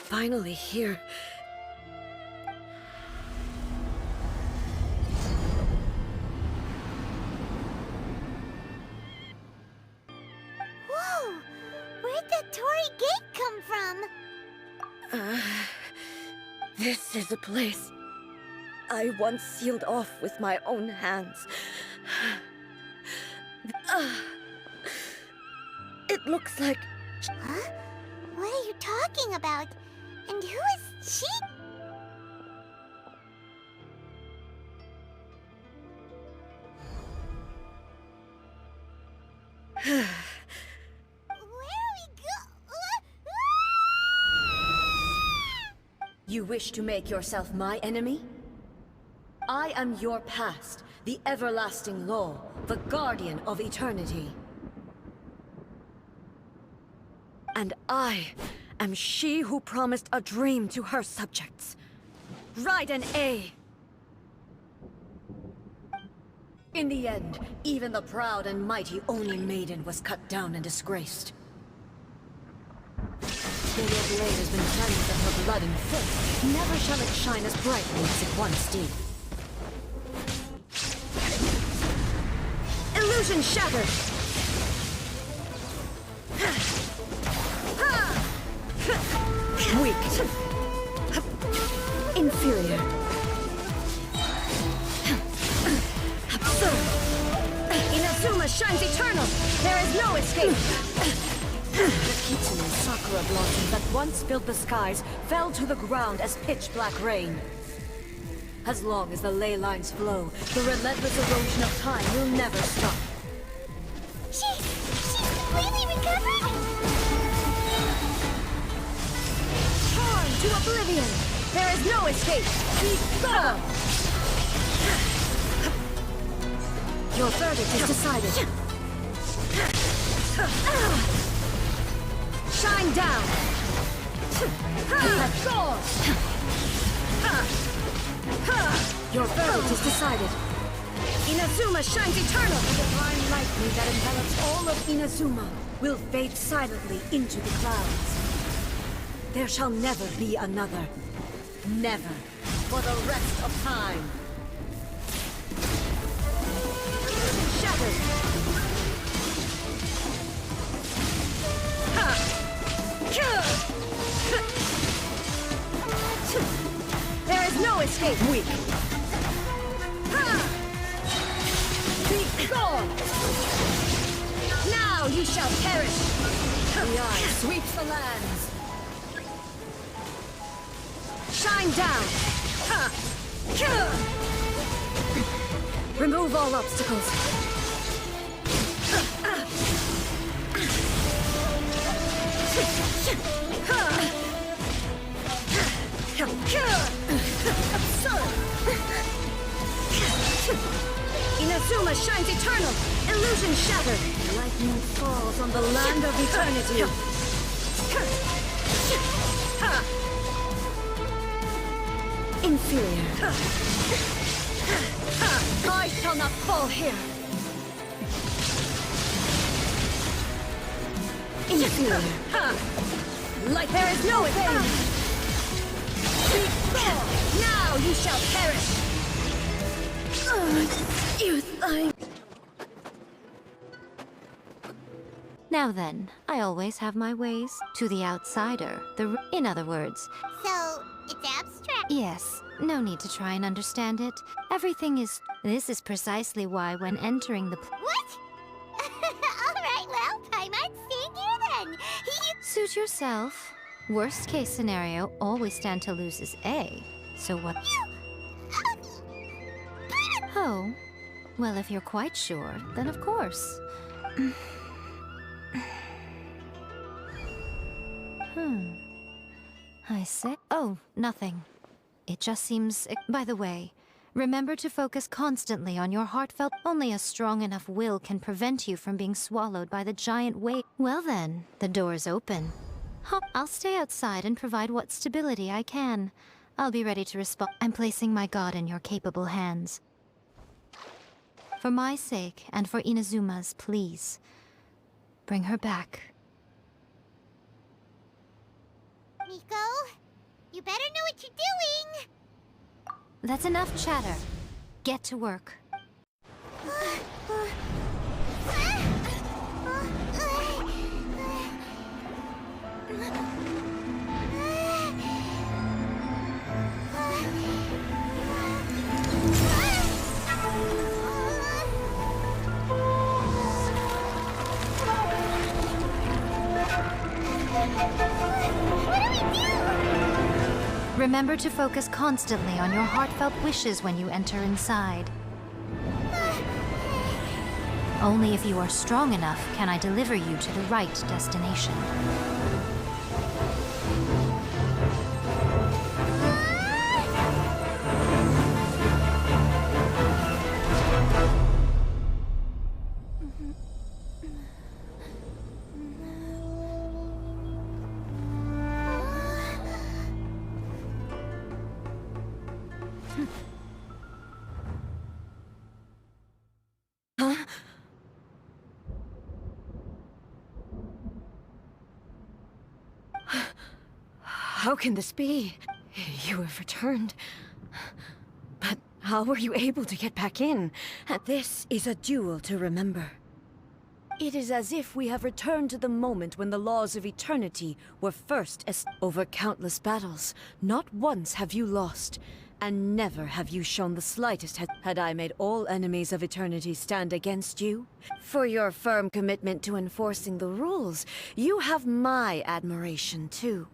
finally here. Whoa! Where'd that Torii gate come from? This is a place I once sealed off with my own hands. It looks like... Huh? What are you talking about? And who is she? Where are we You wish to make yourself my enemy? I am your past, the everlasting law, the guardian of eternity. And I am she who promised a dream to her subjects. Raiden A. In the end, even the proud and mighty Oni maiden was cut down and disgraced. Though your blade has been cleansed of her blood and filth, never shall it shine as brightly as it once did. Illusion shattered! Weak. Inferior. Absurd. Inazuma shines eternal! There is no escape! The Kitsune Sakura blossoms that once filled the skies fell to the ground as pitch-black rain. As long as the ley lines flow, the relentless erosion of time will never stop. She's completely recovered? Torn to oblivion! There is no escape! Go! Your verdict is decided. Shine down! Let go! Your verdict is decided. Inazuma shines eternal! The divine lightning that envelops all of Inazuma will fade silently into the clouds. There shall never be another. Never. For the rest of time. Shattered. There is no escape. Weak. Be gone! Now you shall perish! The eye sweeps the lands. Shine down! Remove all obstacles. Absurd! Inazuma shines eternal! Illusion shattered! Lightning falls on the land of eternity! Inferior. I shall not fall here! Inferior. Like there is no escape! Now you shall perish! You think... Now then, I always have my ways. To the outsider, in other words, So, it's abstract. yes, no need to try and understand it. Everything is... This is precisely why when entering the... What? Alright, well, I might stand here then. Suit yourself. Worst case scenario, all we stand to lose is A. So what... Oh. Well, if you're quite sure, then of course. I say... Oh, nothing. It just seems... By the way, remember to focus constantly on your heartfelt... Only a strong enough will can prevent you from being swallowed by the giant wave. Well then, the door's open. I'll stay outside and provide what stability I can. I'll be ready to respond. I'm placing my god in your capable hands. For my sake, and for Inazuma's, please. Bring her back. Miko? better know what you're doing! That's enough chatter. Get to work. Remember to focus constantly on your heartfelt wishes when you enter inside. Only if you are strong enough can I deliver you to the right destination. How can this be? You have returned. But how were you able to get back in? This is a duel to remember. It is as if we have returned to the moment when the laws of eternity were first over countless battles. Not once have you lost, and never have you shown the slightest had I made all enemies of eternity stand against you. For your firm commitment to enforcing the rules, you have my admiration too.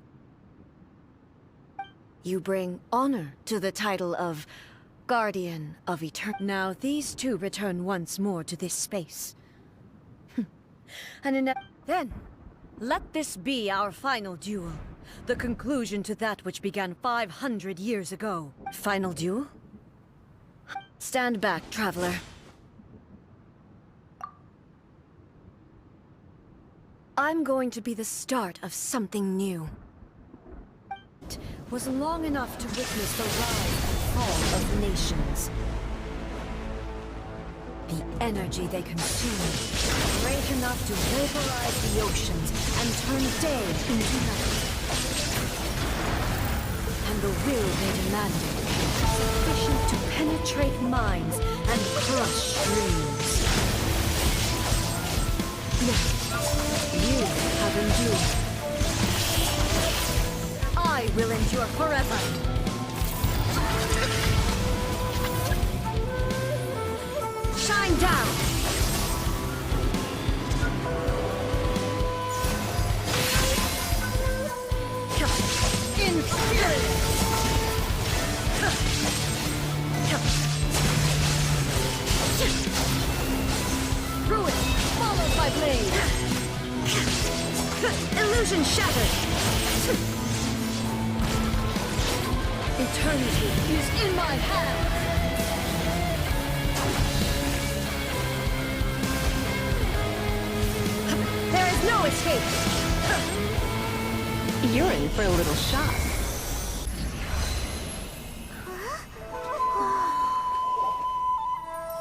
You bring honor to the title of Guardian of Eternity. Now these two return once more to this space. And then, let this be our final duel. The conclusion to that which began 500 years ago. Final duel? Stand back, traveler. I'm going to be the start of something new. It was long enough to witness the rise and fall of nations. The energy they consume, great enough to vaporize the oceans and turn day into night. And the will they demanded, sufficient to penetrate minds and crush dreams. Now, you have endured. I will endure forever. Shine down! In fury! Ruin, followed by blade! Illusion shattered! Eternity is in my hands! There is no escape! You're in for a little shock.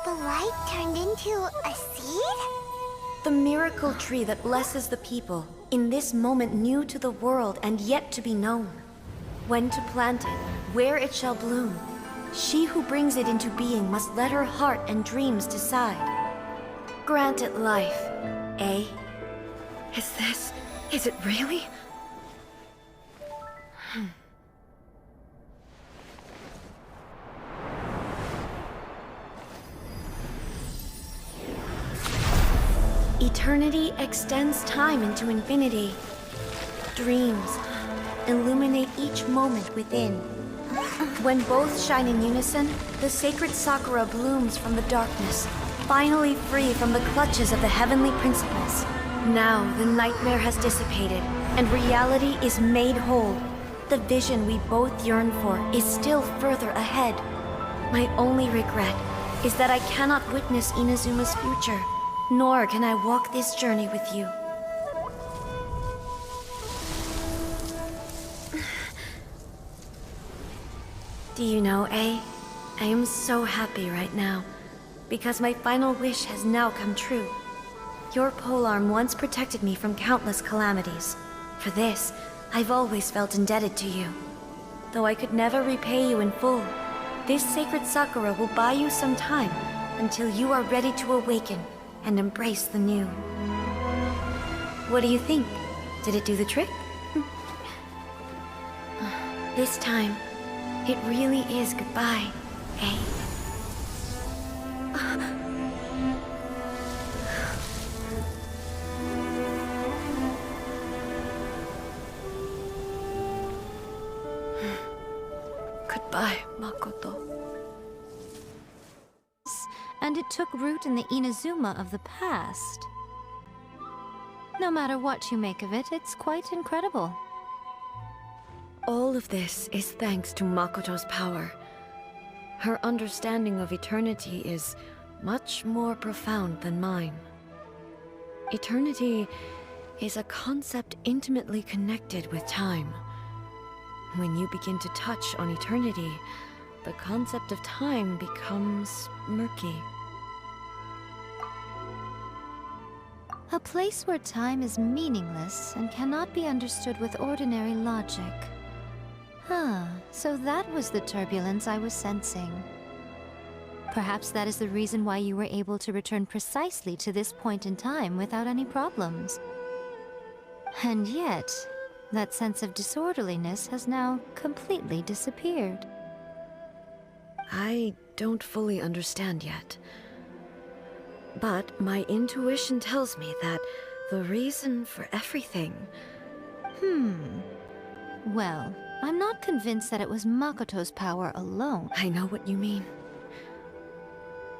The light turned into a seed? The miracle tree that blesses the people, in this moment new to the world and yet to be known. When to plant it, where it shall bloom. She who brings it into being must let her heart and dreams decide. Grant it life, eh? Is it really? Eternity extends time into infinity. Dreams illuminate each moment within. When both shine in unison, the sacred Sakura blooms from the darkness, finally free from the clutches of the heavenly principles. Now the nightmare has dissipated, and reality is made whole. The vision we both yearn for is still further ahead. My only regret is that I cannot witness Inazuma's future, nor can I walk this journey with you. Do you know, I am so happy right now, because my final wish has now come true. Your polearm once protected me from countless calamities. For this, I've always felt indebted to you. Though I could never repay you in full, this sacred sakura will buy you some time until you are ready to awaken and embrace the new. What do you think? Did it do the trick? This time, it really is goodbye, eh? Goodbye, Makoto. And it took root in the Inazuma of the past. No matter what you make of it, it's quite incredible. All of this is thanks to Makoto's power. Her understanding of eternity is much more profound than mine. Eternity is a concept intimately connected with time. When you begin to touch on eternity, the concept of time becomes murky. A place where time is meaningless and cannot be understood with ordinary logic. Huh, so that was the turbulence I was sensing. Perhaps that is the reason why you were able to return precisely to this point in time without any problems. And yet, that sense of disorderliness has now completely disappeared. I don't fully understand yet. But my intuition tells me that the reason for everything... Well, I'm not convinced that it was Makoto's power alone. I know what you mean.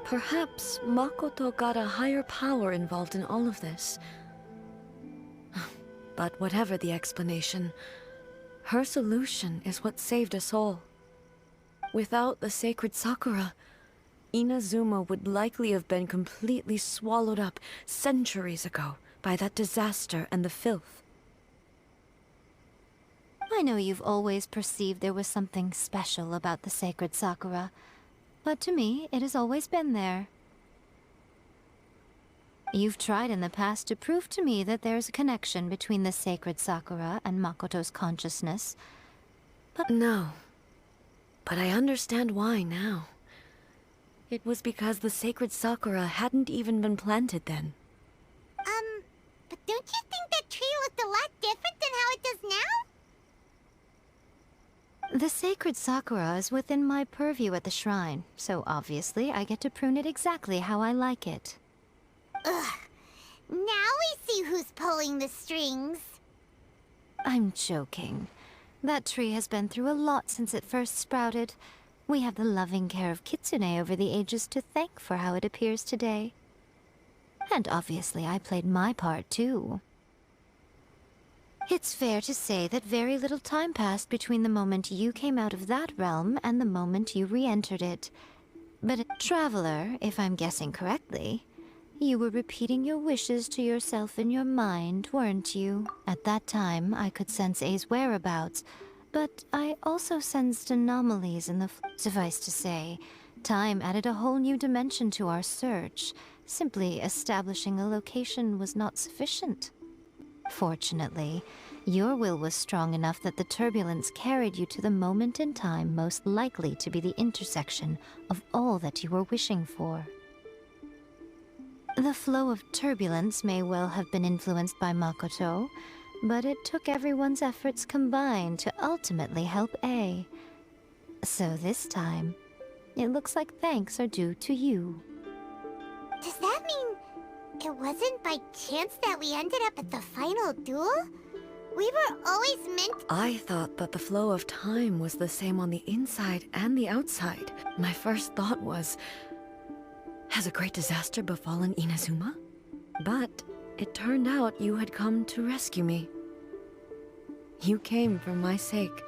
Perhaps Makoto got a higher power involved in all of this. But whatever the explanation, her solution is what saved us all. Without the sacred Sakura, Inazuma would likely have been completely swallowed up centuries ago by that disaster and the filth. I know you've always perceived there was something special about the sacred Sakura, but to me, it has always been there. You've tried in the past to prove to me that there's a connection between the sacred Sakura and Makoto's consciousness, but... No. But I understand why now. It was because the sacred Sakura hadn't even been planted then. But don't you think that tree looked a lot different than how it does now? The sacred Sakura is within my purview at the shrine, so obviously I get to prune it exactly how I like it. Ugh. Now we see who's pulling the strings. I'm joking. That tree has been through a lot since it first sprouted. We have the loving care of Kitsune over the ages to thank for how it appears today. And obviously I played my part too. It's fair to say that very little time passed between the moment you came out of that realm and the moment you re-entered it. But, Traveler, if I'm guessing correctly, you were repeating your wishes to yourself in your mind, weren't you? At that time, I could sense A's whereabouts, but I also sensed anomalies in the suffice to say, time added a whole new dimension to our search. Simply establishing a location was not sufficient. Fortunately, your will was strong enough that the turbulence carried you to the moment in time most likely to be the intersection of all that you were wishing for. The flow of turbulence may well have been influenced by Makoto, but it took everyone's efforts combined to ultimately help A. So this time, it looks like thanks are due to you. Does that mean it wasn't by chance that we ended up at the final duel? We were always meant... I thought that the flow of time was the same on the inside and the outside. My first thought was, has a great disaster befallen Inazuma? But it turned out you had come to rescue me. You came for my sake,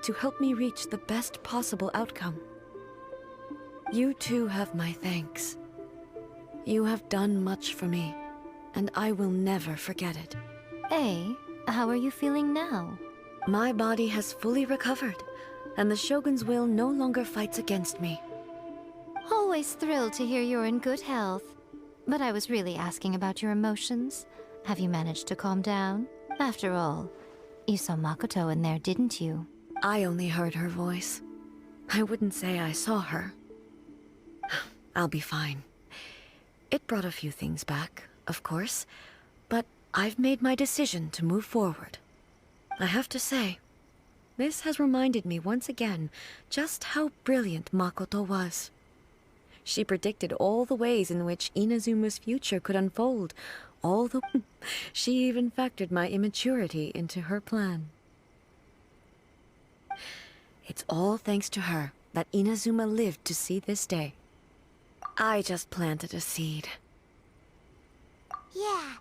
to help me reach the best possible outcome. You too have my thanks. You have done much for me, and I will never forget it. A, how are you feeling now? My body has fully recovered, and the Shogun's will no longer fights against me. Always thrilled to hear you're in good health. But I was really asking about your emotions. Have you managed to calm down? After all, you saw Makoto in there, didn't you? I only heard her voice. I wouldn't say I saw her. I'll be fine. It brought a few things back, of course, but I've made my decision to move forward. I have to say, this has reminded me once again just how brilliant Makoto was. She predicted all the ways in which Inazuma's future could unfold, she even factored my immaturity into her plan. It's all thanks to her that Inazuma lived to see this day. I just planted a seed. Yeah,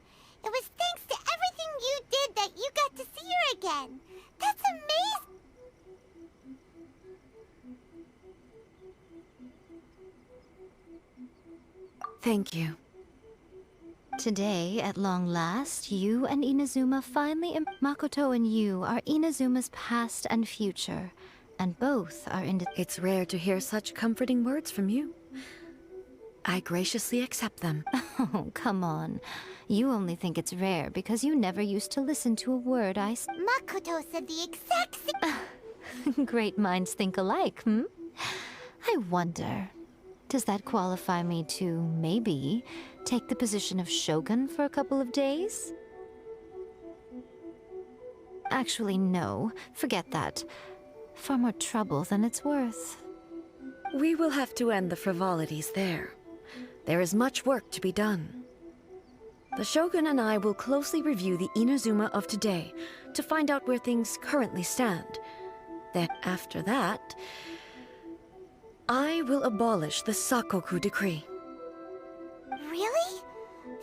it was thanks to everything you did that you got to see her again. That's amazing! Thank you. Today, at long last, you and Inazuma finally Makoto and you are Inazuma's past and future, and both are It's rare to hear such comforting words from you. I graciously accept them. Oh, come on. You only think it's rare because you never used to listen to a word Makoto said the exact same. Great minds think alike, hmm? I wonder, does that qualify me to, maybe, take the position of Shogun for a couple of days? Actually, no. Forget that. Far more trouble than it's worth. We will have to end the frivolities there. There is much work to be done. The Shogun and I will closely review the Inazuma of today to find out where things currently stand. Then, after that, I will abolish the Sakoku decree. Really?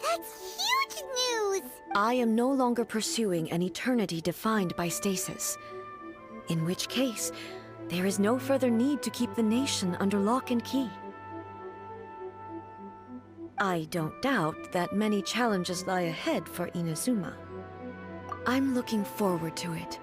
That's huge news! I am no longer pursuing an eternity defined by stasis. In which case, there is no further need to keep the nation under lock and key. I don't doubt that many challenges lie ahead for Inazuma. I'm looking forward to it.